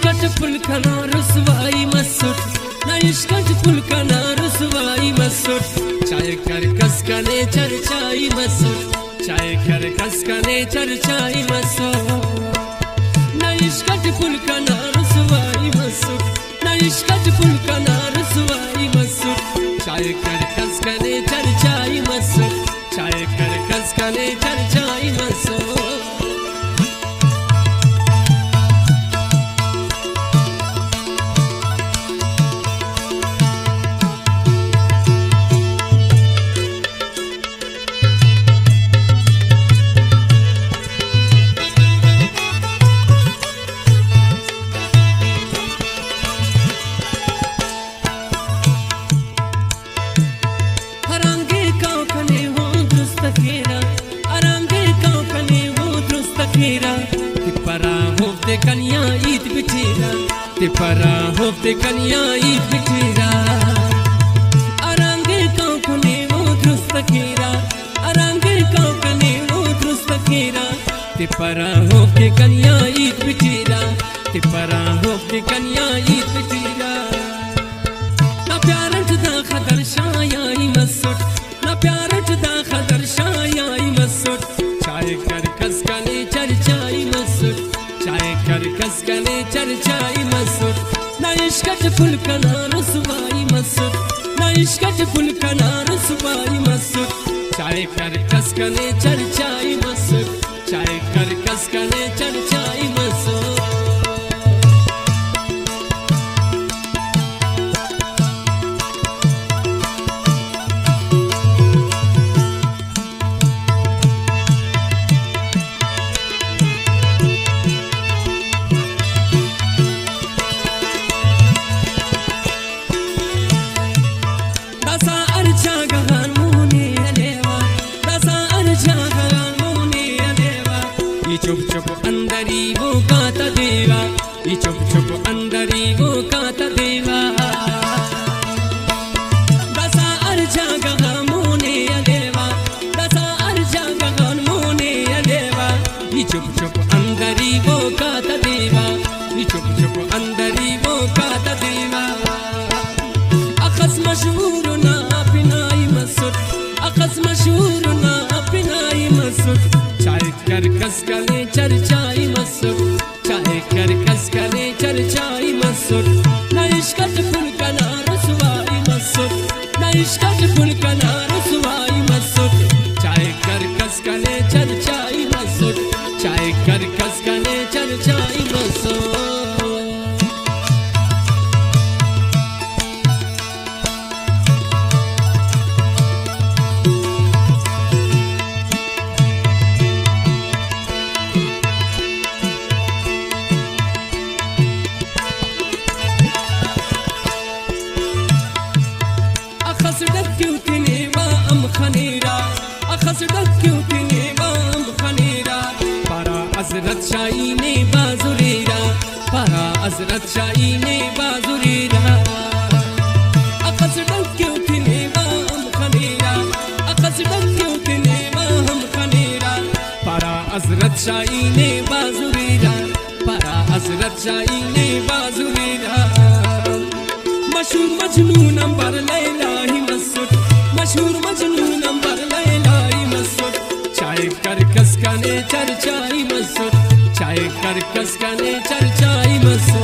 इश्कट पुलकना रसवाई मसुट ना इश्कट पुलकना रसवाई मसुट चाय कर कसकने चर्चाई मसुट चाय कर कसकने चर्चाई मसुट ना इश्कट पुलकना रसवाई मसुट ना इश्कट पुलकना रसवाई मसुट चाय कर कसकने चर्चाई मसुट चाय कर कसकने चर्चाई मसुट ते कन्या ईद बिठेरा ते परा होते कन्या ईद बिठेरा अरंगे कांकने वो दुरुस्त खेरा अरंगे कांकने वो दुरुस्त खेरा ते परा होते कन्या ईद बिठेरा ते परा होते कन्या ईद बिठेरा ना प्यारट दा खदर शायाई मसुट ना प्यारट दा खदर शायाई मसुट चाय कर कसकने चर्चाई मसुट चाय कर कसकने चर्चाई मसुट ना इश्कट पुलकना रसवाई मसुट ना इश्कट पुलकना रसवाई मसुट चाय कर कसकने चर्चाई मसुट चाय कर कसकने चर्चाई मसुट चुप चुप अंदरी वो काता देवा ये चुप चुप अंदरी वो काता देवा दसा अर्जा गगन मोने देवा दसा अर्जा गगन मोने देवा ये चुप चुप अंदरी वो काता देवा ये चुप चुप अंदरी वो काता देवा अखस मशहूर ना पिनाई मसुट अखस मशहूर ना पिनाई मसुट चाय कर कसकने चर्चाई मसुट चाय कर कसकने चर्चाई मसुट ना इश्कट पुलकना रसवाई मसुट ना इश्कट पुलकना रसवाई मसुट चाय कर कसकने चर्चाई मसुट चाय कर कसकने चर्चाई मसुट अखसडक क्यों तिने वाम खनेरा अखसडक क्यों तिने वाम खनेरा पारा हजरत शाही ने बाजुरेरा पारा हजरत शाही ने बाजुरेरा अखसडक क्यों तिने वाम खनेरा अखसडक क्यों तिने वाम खनेरा पारा हजरत शाही ने बाजुरेरा पारा हजरत शाही ने बाजुरेरा मशहूर मजनू नंबर लैला ही मसुट मशहूर मजनू नंबर लैला ही मसुट चाय कर कसकने चर्चाई मसुट चाय कर कसकने चर्चाई मसुट